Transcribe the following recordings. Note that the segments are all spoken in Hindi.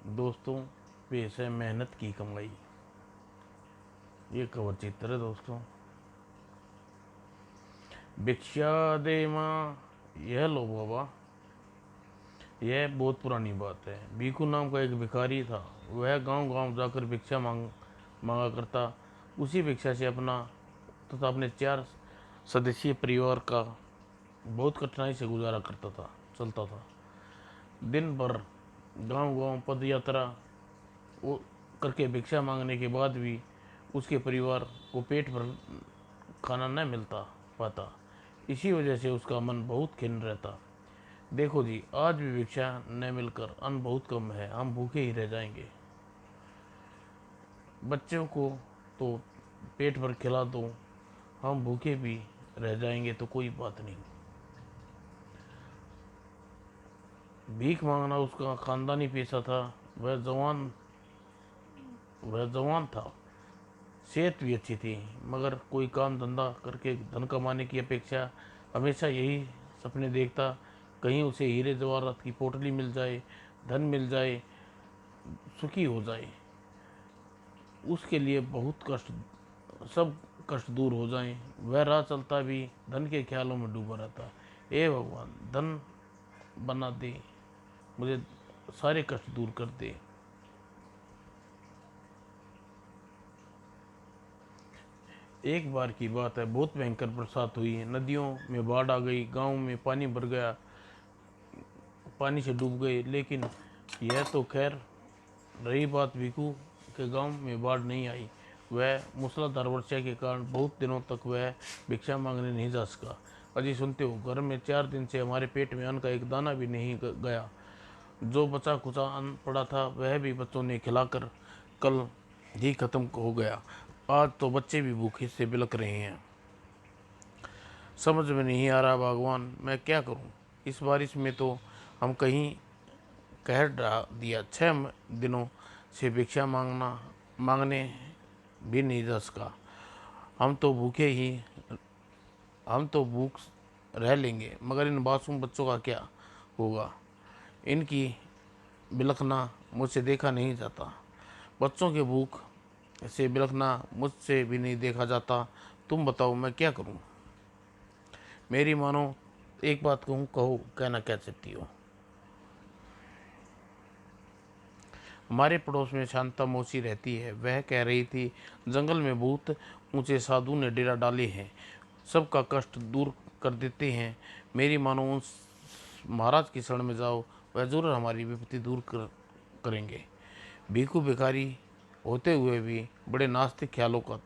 दोस्तों, पेश है मेहनत की कमाई। ये कवर चित्र है दोस्तों। भिक्षा दे माँ, यह लो बाबा। यह बहुत पुरानी बात है। भीखू नाम का एक भिखारी था। वह गांव गांव जाकर भिक्षा मांगा करता। उसी भिक्षा से अपना तथा अपने 4 सदस्यीय परिवार का बहुत कठिनाई से गुजारा करता था, चलता था। दिन भर गांव गांव पद यात्रा वो करके भिक्षा मांगने के बाद भी उसके परिवार को पेट भर खाना न मिलता पाता। इसी वजह से उसका मन बहुत खिन्न रहता। देखो जी, आज भी भिक्षा न मिलकर अन्न बहुत कम है, हम भूखे ही रह जाएंगे। बच्चों को तो पेट भर खिला दो, हम भूखे भी रह जाएंगे तो कोई बात नहीं। भीख मांगना उसका खानदानी पेशा था। वह जवान था। सेहत भी अच्छी थी, मगर कोई काम धंधा करके धन कमाने की अपेक्षा हमेशा यही सपने देखता, कहीं उसे हीरे जवाहरात की पोटली मिल जाए, धन मिल जाए, सुखी हो जाए। उसके लिए बहुत कष्ट, सब कष्ट दूर हो जाएं। वह राह चलता भी धन के ख्यालों में डूबा रहता। ए भगवान, धन बना दे, मुझे सारे कष्ट दूर कर दे। एक बार की बात है, बहुत भयंकर बरसात हुई। नदियों में बाढ़ आ गई, गांव में पानी भर गया, पानी से डूब गए। लेकिन यह तो खैर रही बात, भिखू के गांव में बाढ़ नहीं आई। वह मूसलाधार वर्षा के कारण बहुत दिनों तक वह भिक्षा मांगने नहीं जा सका। अजी सुनते हो, घर में 4 दिन से हमारे पेट में अन्न का एक दाना भी नहीं गया। जो बचा कुचा अन्न पड़ा था वह भी बच्चों ने खिलाकर कल ही खत्म हो गया। आज तो बच्चे भी भूखे से बिलख रहे हैं। समझ में नहीं आ रहा भगवान, मैं क्या करूं। इस बारिश में तो हम कहीं कहर डा दिया। 6 दिनों से भिक्षा मांगने भी नहीं जा सका। हम तो भूखे ही हम तो भूख रह लेंगे, मगर इन मासूम बच्चों का क्या होगा। इनकी बिलखना मुझसे देखा नहीं जाता। बच्चों के भूख से बिलखना मुझसे भी नहीं देखा जाता। तुम बताओ, मैं क्या करूं। मेरी मानो, एक बात कहूं, कहो, कहना क्या चाहती हो। हमारे पड़ोस में शांता मौसी रहती है। वह कह रही थी, जंगल में बहुत ऊंचे साधु ने डेरा डाले हैं, सबका कष्ट दूर कर देते हैं। मेरी मानो, उस महाराज की शरण में जाओ, वह जरूर हमारी विपत्ति दूर करेंगे। भीखू भिखारी होते हुए भी बड़े नास्तिक ख्यालों का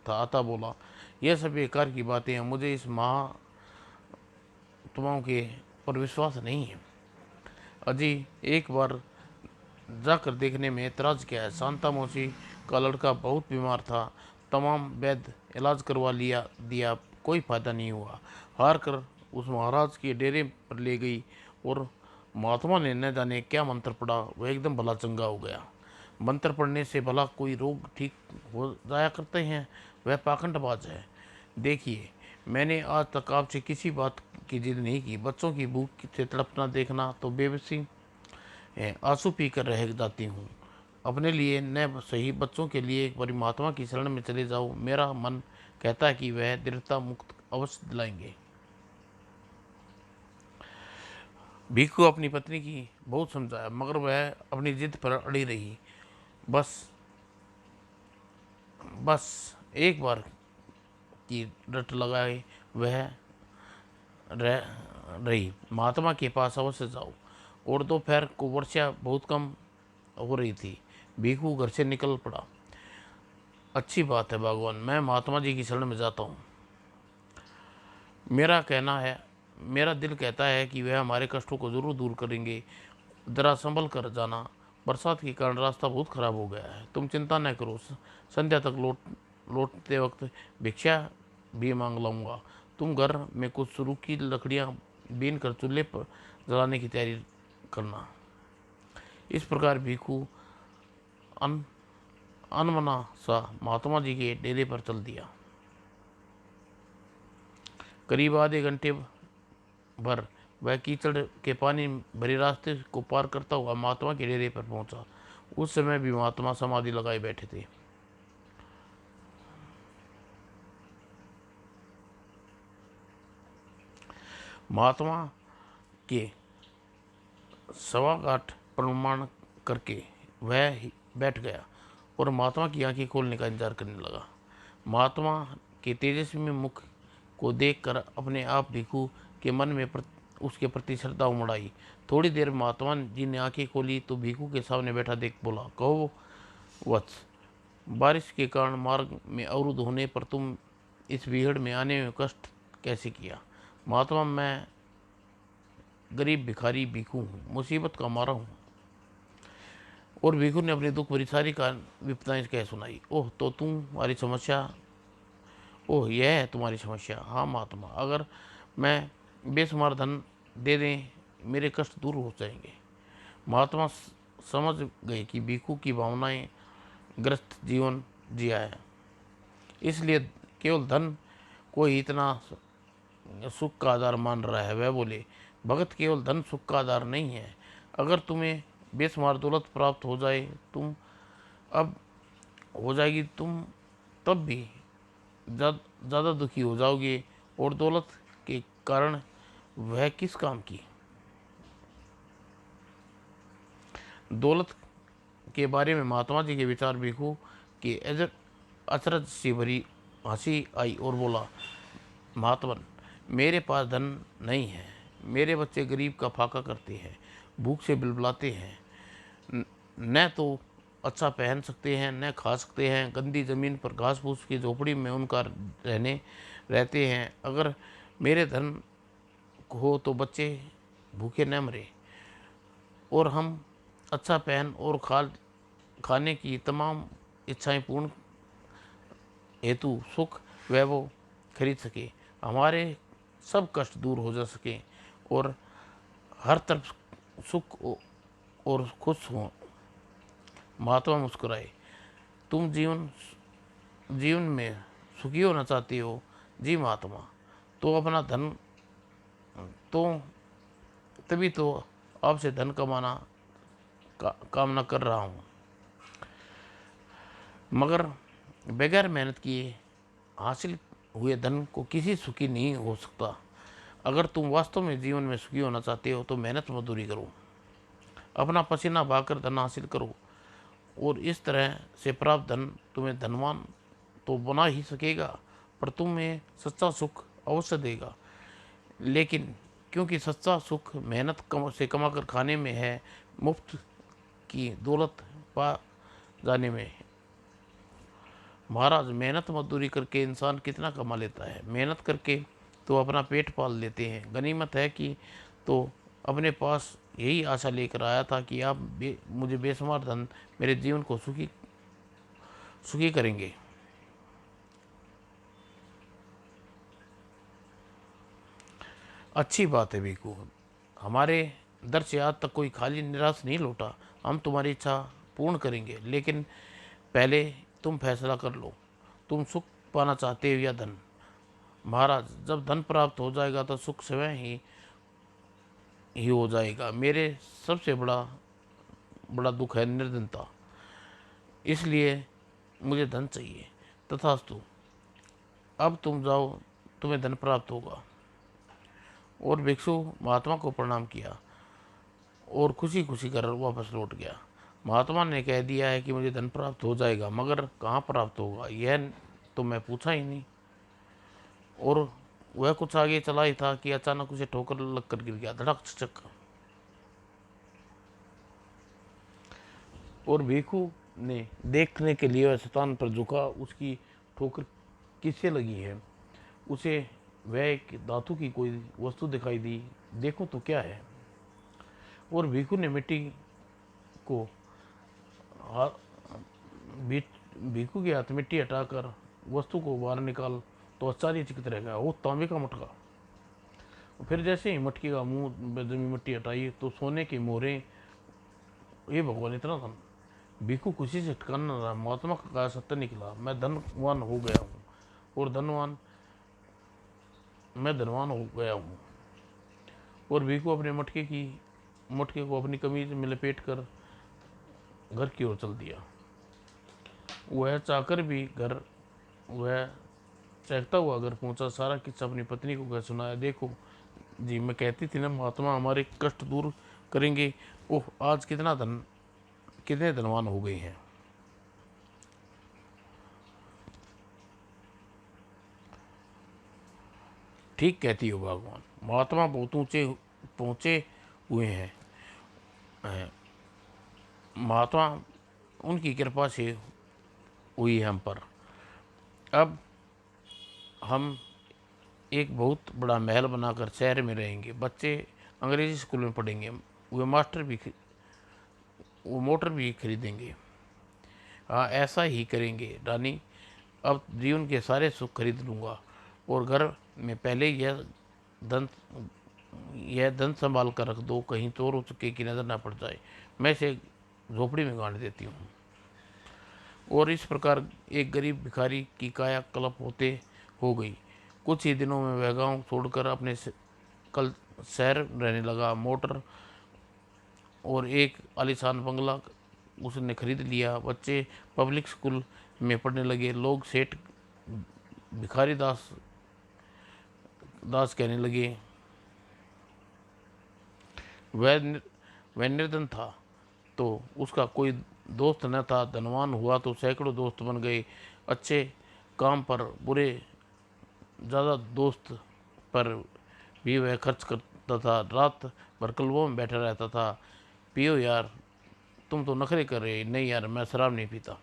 था। आता बोला, यह सब बेकार की बातें हैं, मुझे इस महात्माओं के पर विश्वास नहीं है। अजी, एक बार जाकर देखने में एतराज क्या है। शांता मौसी का लड़का बहुत बीमार था। तमाम वैद्य इलाज करवा लिया दिया, कोई फायदा नहीं हुआ। हार कर उस महाराज के डेरे पर ले गई और महात्मा ने न जाने क्या मंत्र पड़ा, वह एकदम भला चंगा हो गया। मंत्र पढ़ने से भला कोई रोग ठीक हो जाया करते हैं। वह पाखंडबाज है। देखिए, मैंने आज तक आपसे किसी बात की जिद नहीं की। बच्चों की भूख से तड़पना देखना तो बेबसी है। आंसू पी कर रह जाती हूँ। अपने लिए न सही, बच्चों के लिए एक बार महात्मा की शरण में चले जाओ। मेरा मन कहता है कि वह दृढ़ता मुक्त अवश्य दिलाएंगे। भीखू अपनी पत्नी की बहुत समझाया, मगर वह अपनी जिद पर अड़ी रही। बस बस एक बार की रट लगाए वह रह रही। महात्मा के पास अवश्य जाओ। और दोपहर को वर्षा बहुत कम हो रही थी। भीखू घर से निकल पड़ा। अच्छी बात है भगवान, मैं महात्मा जी की शरण में जाता हूँ। मेरा कहना है मेरा दिल कहता है कि वह हमारे कष्टों को जरूर दूर करेंगे। जरा संभल कर जाना, बरसात के कारण रास्ता बहुत खराब हो गया है। तुम चिंता न करो, संध्या तक लौटते वक्त भिक्षा भी मांग लाऊंगा। तुम घर में कुछ सूखी लकड़ियाँ बीन कर चूल्हे पर जलाने की तैयारी करना। इस प्रकार भिखू अन अनमना सा महात्मा जी के डेरे पर चल दिया। करीब आधे घंटे भर वह कीचड़ के पानी भरे रास्ते को पार करता हुआ महात्मा के डेरे पर पहुंचा। उस समय भी महात्मा समाधि लगाए बैठे थे। महात्मा के सवागाठ प्रमाण करके वह बैठ गया और महात्मा की आंखें खोलने का इंतजार करने लगा। महात्मा के तेजस्वी मुख को देखकर अपने आप भिखू के मन में उसके प्रति श्रद्धा उमड़ आई। थोड़ी देर महात्मा जी ने आंखें खोली तो भिखू के सामने बैठा देख बोला, कहो वत्स, बारिश के कारण मार्ग में अवरुद्ध होने पर तुम इस भीड़ में आने में कष्ट कैसे किया? महात्मा, मैं गरीब भिखारी भिखू हूँ, मुसीबत का मारा हूँ। और भिखू ने अपनी दुख भरी सारी विपदाएं कह सुनाई। ओह, तो तुम्हारी समस्या, ओह यह है तुम्हारी समस्या। हाँ महात्मा, अगर मैं बेशुमार धन दे दें मेरे कष्ट दूर हो जाएंगे। महात्मा समझ गए कि भिखू की भावनाएं ग्रस्त जीवन जिया है, इसलिए केवल धन को ही इतना सुख का आधार मान रहा है। वह बोले, भगत, केवल धन सुख का आधार नहीं है। अगर तुम्हें बेशुमार दौलत प्राप्त हो जाए तुम अब हो जाएगी तुम तब भी ज़्यादा दुखी हो जाओगे, और दौलत के कारण वह किस काम की? दौलत के बारे में महात्मा जी के विचार भिखू के अचरज से भरी हंसी आई और बोला, महात्मन, मेरे पास धन नहीं है, मेरे बच्चे गरीब का फाका करते हैं, भूख से बिलबिलाते हैं, न तो अच्छा पहन सकते हैं न खा सकते हैं, गंदी ज़मीन पर घास फूस की झोपड़ी में उनका रहते हैं। अगर मेरे धन हो तो बच्चे भूखे न मरे, और हम अच्छा पहन और खाने की तमाम इच्छाएं पूर्ण हेतु सुख वैभव खरीद सके, हमारे सब कष्ट दूर हो जा सके और हर तरफ सुख और खुश हो। महात्मा मुस्कुराए, तुम जीवन में सुखी होना चाहती हो? जी महात्मा, तो अपना धन तो तभी तो आपसे धन कमाना कामना कर रहा हूँ, मगर बगैर मेहनत किए हासिल हुए धन को किसी सुखी नहीं हो सकता। अगर तुम वास्तव में जीवन में सुखी होना चाहते हो तो मेहनत मजदूरी करो, अपना पसीना बहाकर धन हासिल करो, और इस तरह से प्राप्त धन तुम्हें धनवान तो बना ही सकेगा, पर तुम्हें सच्चा सुख अवश्य देगा। लेकिन क्योंकि सच्चा सुख मेहनत से कमा कर खाने में है, मुफ्त की दौलत पा जाने में। महाराज, मेहनत मजदूरी करके इंसान कितना कमा लेता है, मेहनत करके तो अपना पेट पाल लेते हैं। गनीमत है कि तो अपने पास यही आशा लेकर आया था कि आप मुझे बेशुमार धन मेरे जीवन को सुखी करेंगे। अच्छी बात है भिखू, हमारे दर से आज तक कोई खाली निराश नहीं लौटा। हम तुम्हारी इच्छा पूर्ण करेंगे, लेकिन पहले तुम फैसला कर लो, तुम सुख पाना चाहते हो या धन? महाराज, जब धन प्राप्त हो जाएगा तो सुख स्वयं ही हो जाएगा। मेरे सबसे बड़ा बड़ा दुख है निर्धनता, इसलिए मुझे धन चाहिए। तथास्तु, अब तुम जाओ, तुम्हें धन प्राप्त होगा। और भिक्षु महात्मा को प्रणाम किया और खुशी खुशी कर वापस लौट गया। महात्मा ने कह दिया है कि मुझे धन प्राप्त हो जाएगा, मगर कहाँ प्राप्त होगा यह तो मैं पूछा ही नहीं। और वह कुछ आगे चला ही था कि अचानक उसे ठोकर लग कर गिर गया, धड़क चक। और भिखू ने देखने के लिए वह शतान पर झुका। उसकी ठोकर किससे लगी है? उसे वह एक धातु की कोई वस्तु दिखाई दी। देखो तो क्या है? और भिखू ने मिट्टी को भिखू के हाथ मिट्टी हटाकर वस्तु को बाहर निकाल तो आश्चर्यचकित रह गया। वो तांबे का मटका। फिर जैसे ही मटके का मुंह में मिट्टी हटाई तो सोने के मोहरे। ये भगवान, इतना धन! भिखू खुशी से ठिकाना रहा। महात्मा का कहा सत्य निकला, मैं धनवान हो गया हूँ, और मैं धनवान हो गया हूँ। और भिखू अपने मटके को अपनी कमीज में लपेट कर घर की ओर चल दिया। वह चाहकर भी घर वह चहकता हुआ घर पहुंचा, सारा किस्सा अपनी पत्नी को कह सुनाया। देखो जी, मैं कहती थी ना, महात्मा हमारे कष्ट दूर करेंगे। ओह, आज कितने धनवान हो गए हैं। ठीक कहती हो भगवान, महात्मा बहुत ऊंचे पहुंचे हुए हैं। महात्मा उनकी कृपा से हुई है हम पर। अब हम एक बहुत बड़ा महल बनाकर शहर में रहेंगे। बच्चे अंग्रेजी स्कूल में पढ़ेंगे। वो मोटर भी खरीदेंगे। हाँ, ऐसा ही करेंगे रानी। अब जीवन के सारे सुख खरीद लूँगा और घर में पहले यह धन संभाल कर रख दो, कहीं चोर चुके की नज़र ना पड़ जाए। मैं इसे झोपड़ी में गाड़ देती हूँ। और इस प्रकार एक गरीब भिखारी की काया कल्प होते हो गई। कुछ ही दिनों में वह गाँव छोड़कर अपने कल शहर रहने लगा। मोटर और एक आलीशान बंगला उसने खरीद लिया। बच्चे पब्लिक स्कूल में पढ़ने लगे। लोग सेठ भिखारी दास दास कहने लगे। वह निर्धन था तो उसका कोई दोस्त न था। धनवान हुआ तो सैकड़ों दोस्त बन गए। अच्छे काम पर बुरे ज़्यादा दोस्त पर भी वह खर्च करता था। रात भर क्लबों में बैठा रहता था। पियो यार, तुम तो नखरे कर रहे। नहीं यार, मैं शराब नहीं पीता।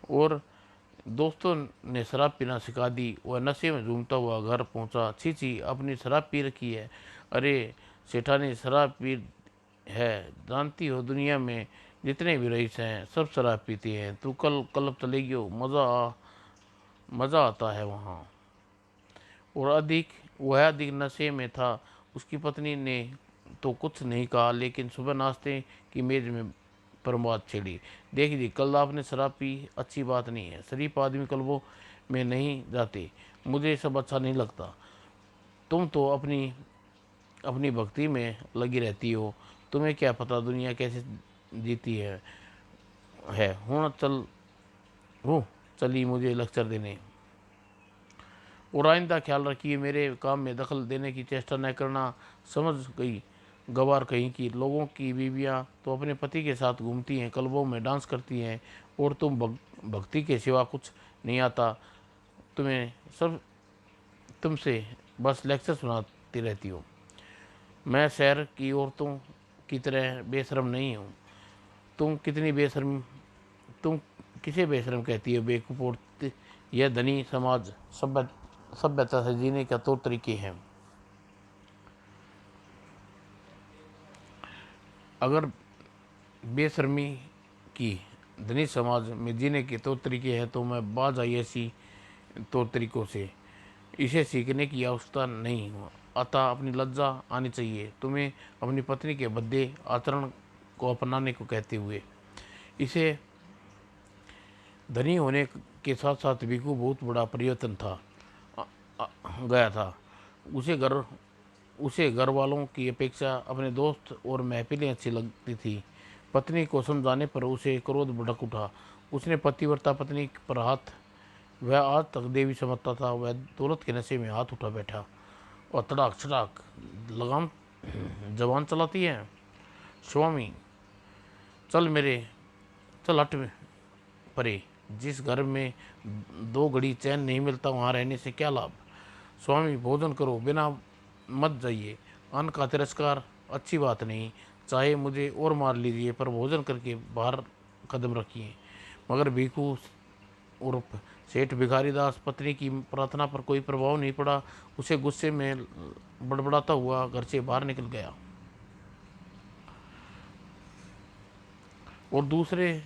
और दोस्तों ने शराब पीना सिखा दी। वह नशे में झूमता हुआ घर पहुंचा। छी छी, अपनी शराब पी रखी है। अरे सेठानी शराब पी है। जानती हो, दुनिया में जितने भी रईस हैं सब शराब पीते हैं। तू कल क्लब चलेगी हो, मज़ा आता है वहाँ। और वह अधिक नशे में था। उसकी पत्नी ने तो कुछ नहीं कहा, लेकिन सुबह नाश्ते की मेज में पर बात छेड़ी। देख जी, कल आपने शराब पी, अच्छी बात नहीं है। शरीफ आदमी क्लबों में नहीं जाते। मुझे सब अच्छा नहीं लगता। तुम तो अपनी अपनी भक्ति में लगी रहती हो। तुम्हें क्या पता दुनिया कैसे जीती है। हूँ चली मुझे लेक्चर देने। और आइंदा ख्याल रखिए, मेरे काम में दखल देने की चेष्टा न करना। समझ गई? गवार कहीं की लोगों की बीवियां तो अपने पति के साथ घूमती हैं, क्लबों में डांस करती हैं, और तुम भक्ति के सिवा कुछ नहीं आता तुम्हें। सब तुमसे बस लेक्चर सुनाती रहती हो। मैं शहर की औरतों की तरह बेशरम नहीं हूँ। तुम किसे बेशरम कहती हो बेवकूफ़ औरत? यह धनी समाज सभ्यता से जीने का तौर तरीके हैं। अगर बेशर्मी की धनी समाज में जीने के तौर तरीके हैं तो मैं बाज आई ऐसी तौर तरीकों से। इसे सीखने की आवश्यकता नहीं हो। अतः अपनी लज्जा आनी चाहिए तुम्हें अपनी पत्नी के भद्दे आचरण को अपनाने को कहते हुए। इसे धनी होने के साथ साथ भिखू बहुत बड़ा परिवर्तन था गया था। उसे घर उसे घर वालों की अपेक्षा अपने दोस्त और महफिलें अच्छी लगती थी। पत्नी को समझाने पर उसे क्रोध भड़क उठा। उसने पतिव्रता पत्नी पर हाथ वह आज तक देवी समझता था, वह दौलत के नशे में हाथ उठा बैठा और तड़ाक छड़ाक लगाम जवान चलाती है। स्वामी, चल मेरे चल हट परे। जिस घर में 2 घड़ी चैन नहीं मिलता वहाँ रहने से क्या लाभ। स्वामी, भोजन करो, बिना मत जाइए। अन्न का तिरस्कार अच्छी बात नहीं। चाहे मुझे और मार लीजिए, पर भोजन करके बाहर कदम रखिए। मगर भिखू उर्फ सेठ भिखारी दास पत्नी की प्रार्थना पर कोई प्रभाव नहीं पड़ा। उसे गुस्से में बड़बड़ाता हुआ घर से बाहर निकल गया। और दूसरे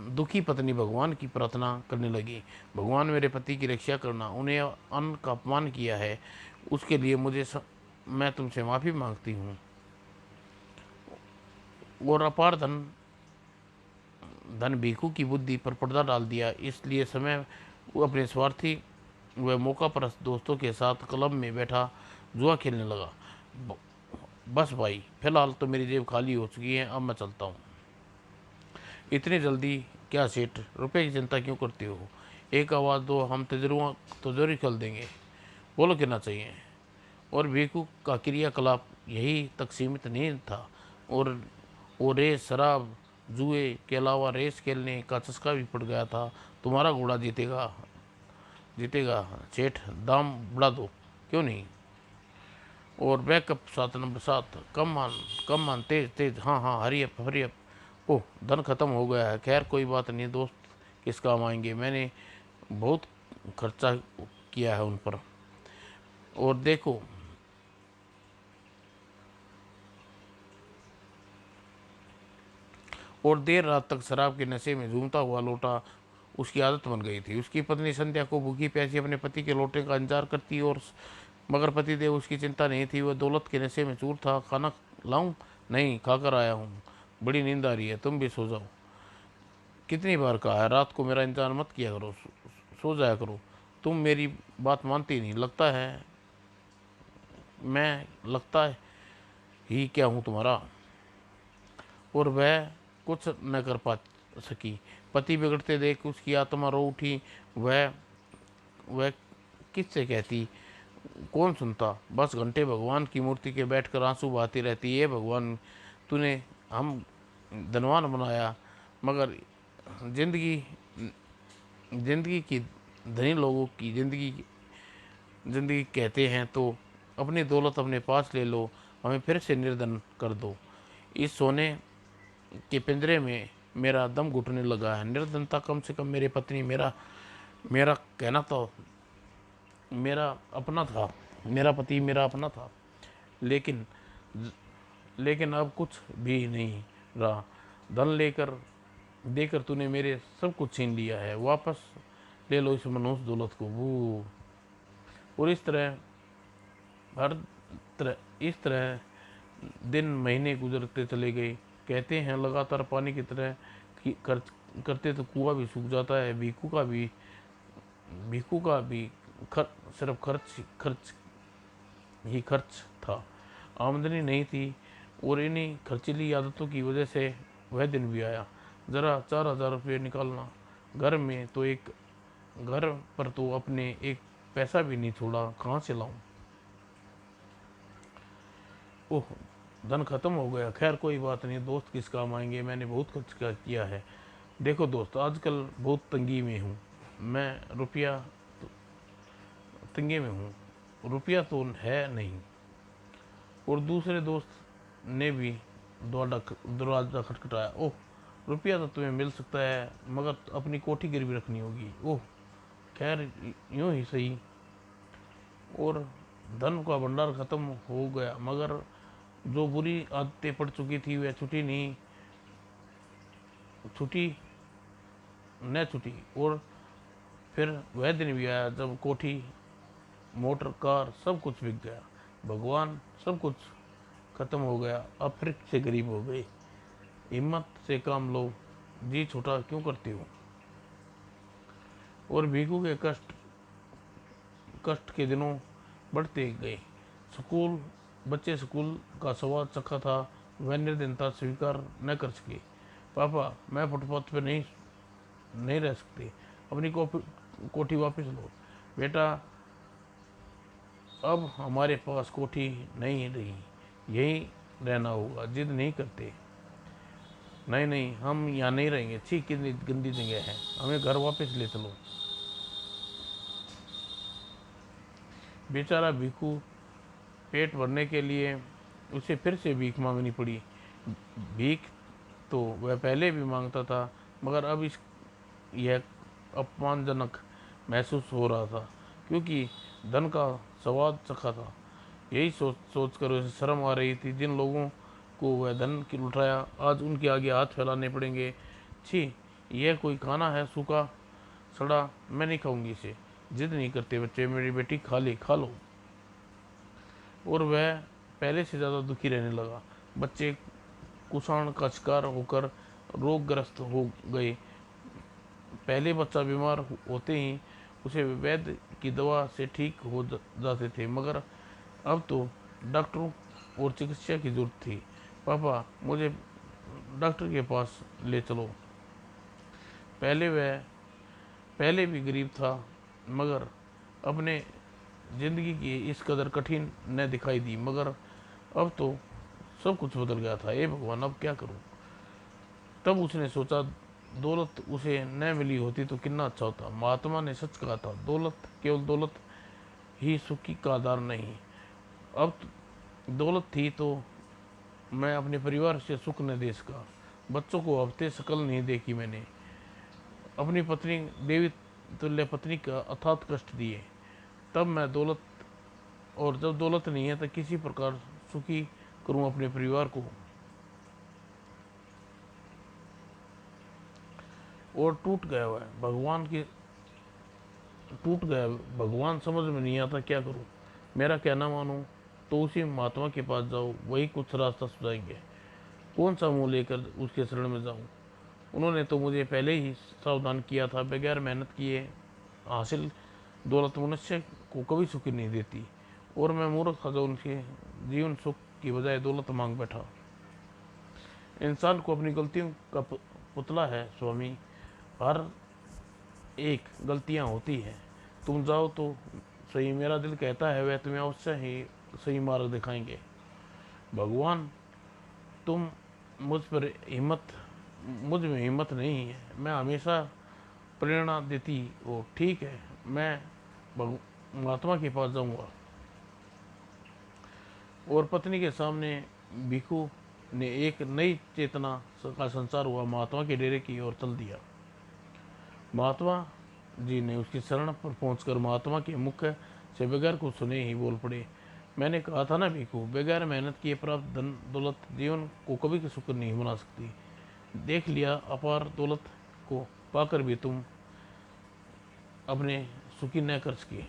दुखी पत्नी भगवान की प्रार्थना करने लगी। भगवान, मेरे पति की रक्षा करना। उन्हें अन्न का अपमान किया है, उसके लिए मैं तुमसे माफ़ी मांगती हूँ। और अपार धन भिखू की बुद्धि पर पर्दा डाल दिया। इसलिए समय वो अपने स्वार्थी व मौका परस्त दोस्तों के साथ क्लब में बैठा जुआ खेलने लगा। बस भाई, फिलहाल तो मेरी जेब खाली हो चुकी है, अब मैं चलता हूँ। इतनी जल्दी क्या सेठ, रुपए की चिंता क्यों करते हो? एक आवाज़ दो, हम तिजोरी खोल देंगे। बोलो कितना चाहिए? और बेवकूफ़ का क्रियाकलाप यही तक सीमित नहीं था। और वो रेस, शराब, जुए के अलावा रेस खेलने का चस्का भी पड़ गया था। तुम्हारा घोड़ा जीतेगा, जीतेगा सेठ, दाम बढ़ा दो, क्यों नहीं? और बैकअप 7 नंबर 7, कम मान, तेज तेज, हाँ हाँ, हरी अप हरी अप। ओह, धन खत्म हो गया है। खैर कोई बात नहीं दोस्त, किस काम आएंगे, मैंने बहुत खर्चा किया है उन पर। और देखो, और देर रात तक शराब के नशे में झूमता हुआ लौटा उसकी आदत बन गई थी। उसकी पत्नी संध्या को भूखी प्यासी अपने पति के लौटने का इंतजार करती और मगर पतिदेव उसकी चिंता नहीं थी। वह दौलत के नशे में चूर था। खाना लाऊं? नहीं, खाकर आया हूँ, बड़ी नींद आ रही है, तुम भी सो जाओ। कितनी बार कहा है, रात को मेरा इंतजार मत किया करो, सो जाया करो। तुम मेरी बात मानती नहीं, लगता है ही क्या हूँ तुम्हारा? और वह कुछ न कर पा सकी। पति बिगड़ते देख उसकी आत्मा रो उठी। वह किससे कहती, कौन सुनता? बस घंटे भगवान की मूर्ति के बैठकर आंसू बहाती रहती है। भगवान, तूने हम धनवान बनाया, मगर जिंदगी जिंदगी की धनी लोगों की जिंदगी जिंदगी कहते हैं तो अपनी दौलत अपने पास ले लो, हमें फिर से निर्धन कर दो। इस सोने के पिंजरे में मेरा दम घुटने लगा है। निर्धनता कम से कम मेरे पत्नी मेरा मेरा कहना तो मेरा अपना था, मेरा पति मेरा अपना था। लेकिन लेकिन अब कुछ भी नहीं रहा। धन लेकर देकर तूने मेरे सब कुछ छीन लिया है, वापस ले लो इस मनहूस दौलत को, वो। और हर इस तरह दिन महीने गुजरते चले गए। कहते हैं लगातार पानी की तरह खर्च करते तो कुआं भी सूख जाता है। भीखू का भी सिर्फ खर्च खर्च ही खर्च था। आमदनी नहीं थी और इन्हीं खर्चीली आदतों की वजह से वह दिन भी आया। ज़रा 4,000 रुपये निकालना। घर पर तो अपने एक पैसा भी नहीं छोड़ा, कहाँ से लाऊं? ओह, धन खत्म हो गया। खैर कोई बात नहीं दोस्त, किस काम आएंगे, मैंने बहुत कुछ किया है। देखो दोस्त, आजकल बहुत तंगी में हूँ मैं, तंगी में हूँ, रुपया तो है नहीं। और दूसरे दोस्त ने भी दरवाज़ा खटखटाया। ओह, रुपया तो तुम्हें मिल सकता है, मगर अपनी कोठी गिरवी रखनी होगी। ओह, खैर यूँ ही सही। और धन का भंडार खत्म हो गया, मगर जो बुरी आदतें पड़ चुकी थी वह छुटी न छुटी। और फिर वह दिन भी आया जब कोठी, मोटर, कार सब कुछ बिक गया। भगवान, सब कुछ खत्म हो गया, अब फिर से गरीब हो गए। हिम्मत से काम लो, जी छोटा क्यों करते हो? और भीखू के कष्ट कष्ट के दिनों बढ़ते गए। स्कूल बच्चे स्कूल का स्वाद चखा था, वह निर्धनता स्वीकार न कर सके। पापा, मैं फुटपाथ पर नहीं नहीं रह सकते, अपनी कोठी वापस लो। बेटा, अब हमारे पास कोठी नहीं रही, यहीं रहना होगा, जिद नहीं करते। नहीं नहीं, हम यहाँ नहीं रहेंगे, छी कितनी गंदी जगह है, हमें घर वापस ले चलो। बेचारा भिखू, पेट भरने के लिए उसे फिर से भीख मांगनी पड़ी। भीख तो वह पहले भी मांगता था, मगर अब इस यह अपमानजनक महसूस हो रहा था, क्योंकि धन का स्वाद चखा था। यही सोच कर उसे शर्म आ रही थी। जिन लोगों को वह धन की लुटाया, आज उनके आगे हाथ फैलाने पड़ेंगे। छी, यह कोई खाना है, सूखा सड़ा, मैं नहीं खाऊंगी इसे। जिद नहीं करते बच्चे, मेरी बेटी खा लो। और वह पहले से ज़्यादा दुखी रहने लगा। बच्चे कुषाण का शिकार होकर रोगग्रस्त हो गए। पहले बच्चा बीमार होते ही उसे वैद्य की दवा से ठीक हो जाते थे, मगर अब तो डॉक्टरों और चिकित्सा की जरूरत थी। पापा, मुझे डॉक्टर के पास ले चलो। पहले वह पहले भी गरीब था, मगर अपने जिंदगी की इस कदर कठिन न दिखाई दी। मगर अब तो सब कुछ बदल गया था। हे भगवान, अब क्या करूं? तब उसने सोचा, दौलत उसे न मिली होती तो कितना अच्छा होता। महात्मा ने सच कहा था, दौलत, केवल दौलत ही सुखी का आधार नहीं। अब दौलत थी तो मैं अपने परिवार से सुख न दे सका। बच्चों को हफ्ते शकल नहीं देखी मैंने। अपनी पत्नी, देवी तुल्य पत्नी का अथात कष्ट दिए। तब मैं दौलत, और जब दौलत नहीं है तो किसी प्रकार सुखी करूं अपने परिवार को। और टूट गया भगवान, समझ में नहीं आता क्या करूं। मेरा कहना मानो तो उसी महात्मा के पास जाओ, वही कुछ रास्ता सुझाएंगे। कौन सा मुंह लेकर उसके शरण में जाऊं? उन्होंने तो मुझे पहले ही सावधान किया था, बगैर मेहनत किए हासिल दौलत मनुष्य को कभी सुखी नहीं देती। और मैं मूर्ख था जो उनके जीवन सुख की बजाय दौलत मांग बैठा। इंसान को अपनी गलतियों का पुतला है स्वामी। हर एक गलतियां होती हैं। तुम जाओ तो सही, मेरा दिल कहता है वह तुम्हें अवश्य ही सही मार्ग दिखाएंगे। भगवान, तुम मुझ पर हिम्मत मुझ में हिम्मत नहीं है। मैं हमेशा प्रेरणा देती हो। ठीक है, मैं महात्मा के पास जाऊंगा। और पत्नी के सामने भिखू ने एक नई चेतना का संचार हुआ। महात्मा के डेरे की ओर चल दिया। महात्मा जी ने उसकी शरण पर पहुंचकर महात्मा के मुख से बगैर कुछ सुने ही बोल पड़े, मैंने कहा था ना भिखू, बगैर मेहनत किए प्राप्त धन दौलत जीवन को कभी के सुख नहीं बना सकती। देख लिया, अपार दौलत को पाकर भी तुम अपने सुखी न कर सके।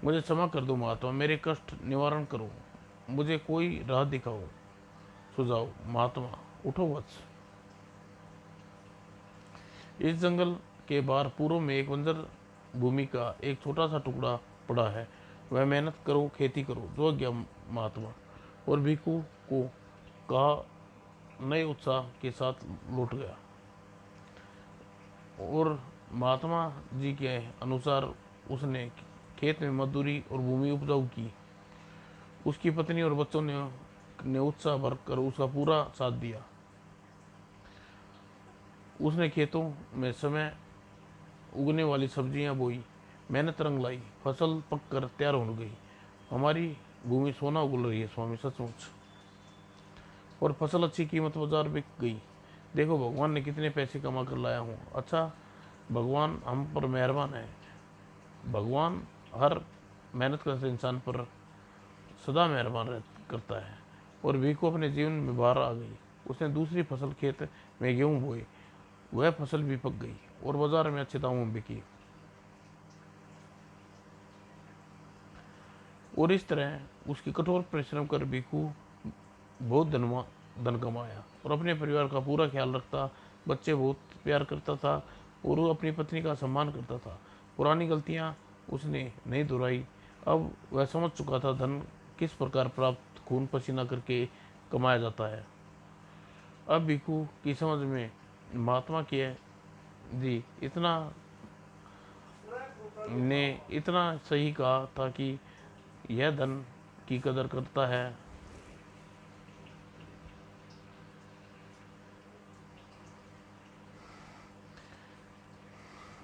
मुझे क्षमा कर दो महात्मा, मेरे कष्ट निवारण करो, मुझे कोई राह दिखाओ, सुझाओ। महात्मा, उठो वत्स। इस जंगल के बाहर पूर्व में एक बंजर भूमि का एक छोटा सा टुकड़ा पड़ा है। वह मेहनत करो, खेती करो। जो गया महात्मा और भिखू को कहा, नए उत्साह के साथ लौट गया। और महात्मा जी के अनुसार उसने खेत में मजदूरी और भूमि उपजाऊ की। उसकी पत्नी और बच्चों ने उत्साह भरकर उसका पूरा साथ दिया। उसने खेतों में समय उगने वाली सब्जियां बोई, मेहनत रंग लाई, फसल पककर तैयार हो गई। हमारी भूमि सोना उगल रही है स्वामी, सचमुच। और फसल अच्छी कीमत बाजार बिक गई। देखो भगवान ने कितने पैसे कमा कर लाया हूँ। अच्छा, भगवान हम पर मेहरबान है। भगवान हर मेहनत करते इंसान पर सदा मेहरबान करता है। और वीकू अपने जीवन में बाहर आ गई। उसने दूसरी फसल खेत में गेहूं बोई। वह फसल भी पक गई और बाजार में अच्छे दामों में बिकी। और इस तरह उसकी कठोर परिश्रम कर भिखू बहुत धन कमाया और अपने परिवार का पूरा ख्याल रखता। बच्चे बहुत प्यार करता था और वो अपनी पत्नी का सम्मान करता था। पुरानी गलतियां उसने नहीं दोहराई। अब वह समझ चुका था धन किस प्रकार प्राप्त, खून पसीना करके कमाया जाता है। अब भिखू की समझ में महात्मा के जी इतना सही कहा था कि यह धन की कदर करता है।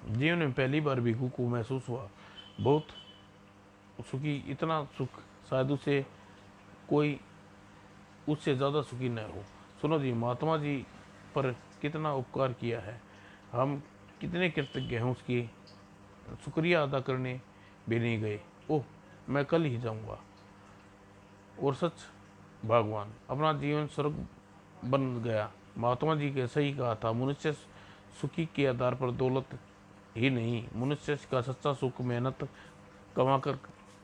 जीवन में पहली बार भिखू को महसूस हुआ बहुत सुखी। इतना सुख शायद उसे कोई उससे ज़्यादा सुखी न हो। सुनो जी, महात्मा जी पर कितना उपकार किया है, हम कितने कृतज्ञ हैं। उसकी शुक्रिया अदा करने भी नहीं गए। ओह, मैं कल ही जाऊंगा। और सच, भगवान अपना जीवन स्वर्ग बन गया। महात्मा जी के सही कहा था, मनुष्य सुखी के आधार पर दौलत ही नहीं, मनुष्य का सच्चा सुख मेहनत कमा कर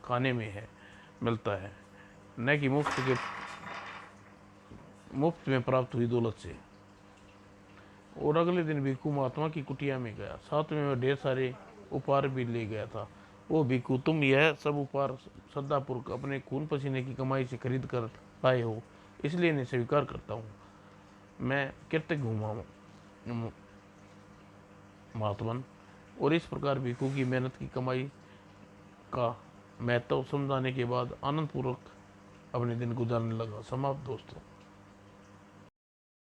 खाने में है, मिलता है, न कि मुफ्त में प्राप्त हुई दौलत से। और अगले दिन भिक्खू महात्मा की कुटिया में गया। साथ में वह ढेर सारे उपहार भी ले गया था। ओ भिखू, तुम यह सब उपहार श्रद्धापूर्वक अपने खून पसीने की कमाई से खरीद कर लाए हो, इसलिए इन्हें स्वीकार करता हूँ। मैं कृतज्ञ हूँ महात्मन। और इस प्रकार भिखू की मेहनत की कमाई का महत्व समझाने के बाद आनंद पूर्वक अपने दिन गुजारने लगा। समाप्त दोस्तों।